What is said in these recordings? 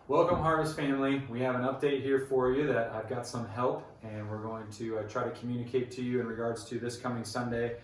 Welcome, Harvest family. We have an update here for you that I've got some help, and we're going to try to communicate to you in regards to this coming Sunday.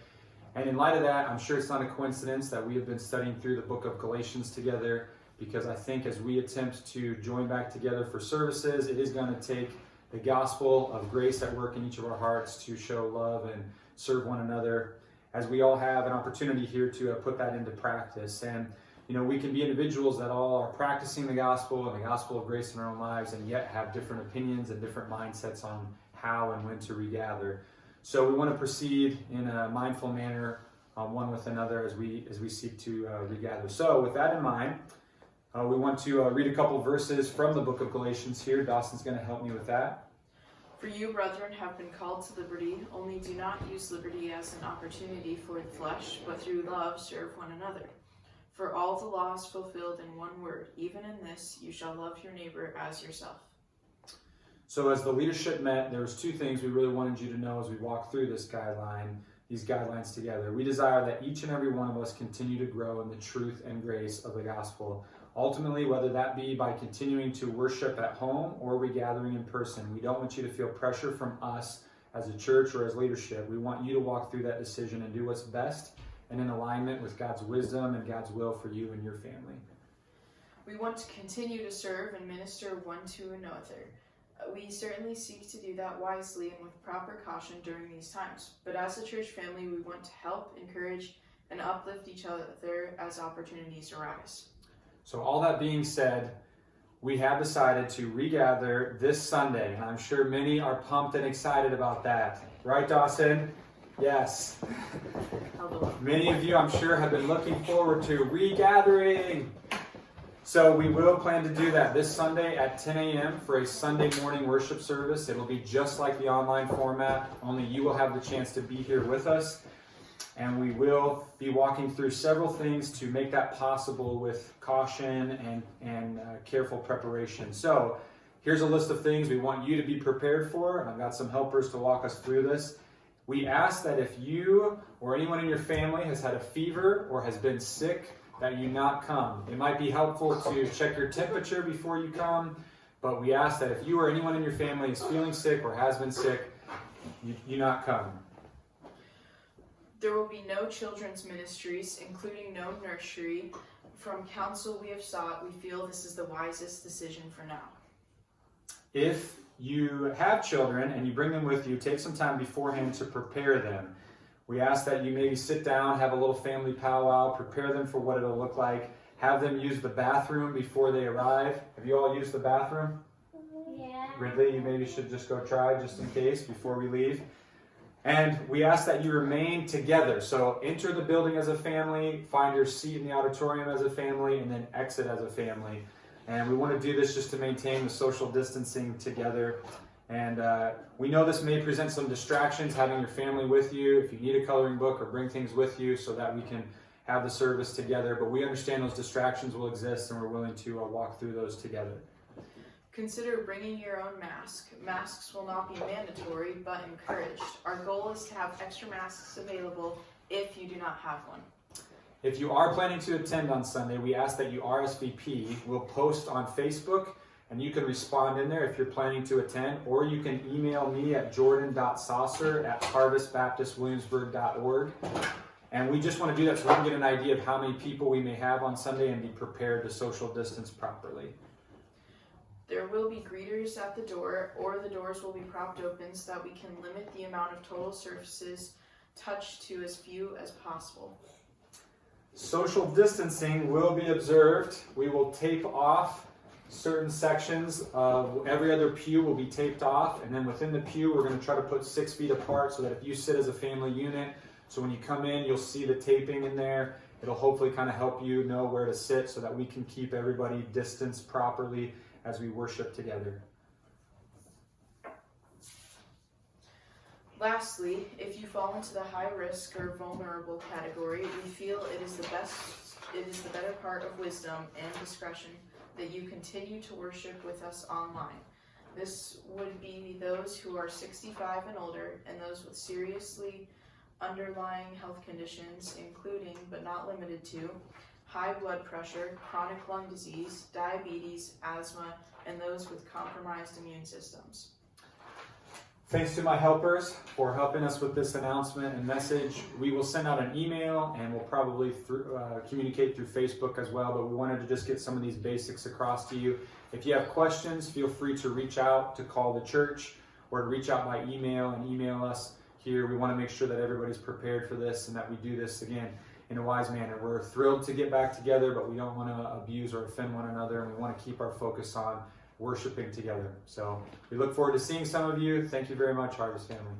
And in light of that, I'm sure it's not a coincidence that we have been studying through the book of Galatians together, because I think as we attempt to join back together for services, it is going to take the gospel of grace at work in each of our hearts to show love and serve one another, as we all have an opportunity here to put that into practice. And we can be individuals that all are practicing the gospel and the gospel of grace in our own lives, and yet have different opinions and different mindsets on how and when to regather. So we want to proceed in a mindful manner, one with another, as we seek to regather. So with that in mind, we want to read a couple verses from the book of Galatians here. Dawson's going to help me with that. For you, brethren, have been called to liberty, only do not use liberty as an opportunity for the flesh, but through love serve one another. For all the law is fulfilled in one word, even in this, you shall love your neighbor as yourself. So as the leadership met, there was two things we really wanted you to know as we walk through these guidelines together. We desire that each and every one of us continue to grow in the truth and grace of the gospel. Ultimately, whether that be by continuing to worship at home or regathering in person, we don't want you to feel pressure from us as a church or as leadership. We want you to walk through that decision and do what's best and in alignment with God's wisdom and God's will for you and your family. We want to continue to serve and minister one to another. We certainly seek to do that wisely and with proper caution during these times. But as a church family, we want to help, encourage, and uplift each other as opportunities arise. So all that being said, we have decided to regather this Sunday, and I'm sure many are pumped and excited about that. Right, Dawson? Yes. Many of you, I'm sure, have been looking forward to regathering. So we will plan to do that this Sunday at 10 a.m. for a Sunday morning worship service. It will be just like the online format, only you will have the chance to be here with us. And we will be walking through several things to make that possible with caution and careful preparation. So here's a list of things we want you to be prepared for. And I've got some helpers to walk us through this. We ask that if you or anyone in your family has had a fever or has been sick, that you not come. It might be helpful to check your temperature before you come, but we ask that if you or anyone in your family is feeling sick or has been sick, you not come. There will be no children's ministries, including no nursery. From counsel we have sought, we feel this is the wisest decision for now. If you have children and you bring them with you, take some time beforehand to prepare them. We ask that you maybe sit down, have a little family powwow, prepare them for what it'll look like, have them use the bathroom before they arrive. Have you all used the bathroom? Yeah. Ridley, you maybe should just go try just in case before we leave. And we ask that you remain together. So enter the building as a family, find your seat in the auditorium as a family, and then exit as a family. And we want to do this just to maintain the social distancing together. And we know this may present some distractions, having your family with you, if you need a coloring book or bring things with you so that we can have the service together. But we understand those distractions will exist, and we're willing to walk through those together. Consider bringing your own mask. Masks will not be mandatory, but encouraged. Our goal is to have extra masks available if you do not have one. If you are planning to attend on Sunday, we ask that you RSVP. We'll post on Facebook, and you can respond in there if you're planning to attend, or you can email me at jordan.saucer@harvestbaptistwilliamsburg.org. And we just want to do that so we can get an idea of how many people we may have on Sunday and be prepared to social distance properly. There will be greeters at the door, or the doors will be propped open so that we can limit the amount of total surfaces touched to as few as possible. Social distancing will be observed. We will tape off certain sections of every other pew will be taped off, and then within the pew we're going to try to put 6 feet apart so that if you sit as a family unit, so when you come in you'll see the taping in there. It'll hopefully kind of help you know where to sit so that we can keep everybody distanced properly as we worship together. Lastly, if you fall into the high risk or vulnerable category, we feel it is the better part of wisdom and discretion that you continue to worship with us online. This would be those who are 65 and older, and those with seriously underlying health conditions, including but not limited to high blood pressure, chronic lung disease, diabetes, asthma, and those with compromised immune systems. Thanks to my helpers for helping us with this announcement and message. We will send out an email and we'll probably communicate through Facebook as well, but we wanted to just get some of these basics across to you. If you have questions, feel free to reach out, to call the church, or to reach out by email and email us here. We want to make sure that everybody's prepared for this and that we do this again in a wise manner. We're thrilled to get back together, but we don't want to abuse or offend one another, and we want to keep our focus on worshiping together. So we look forward to seeing some of you. Thank you very much, Harvest family.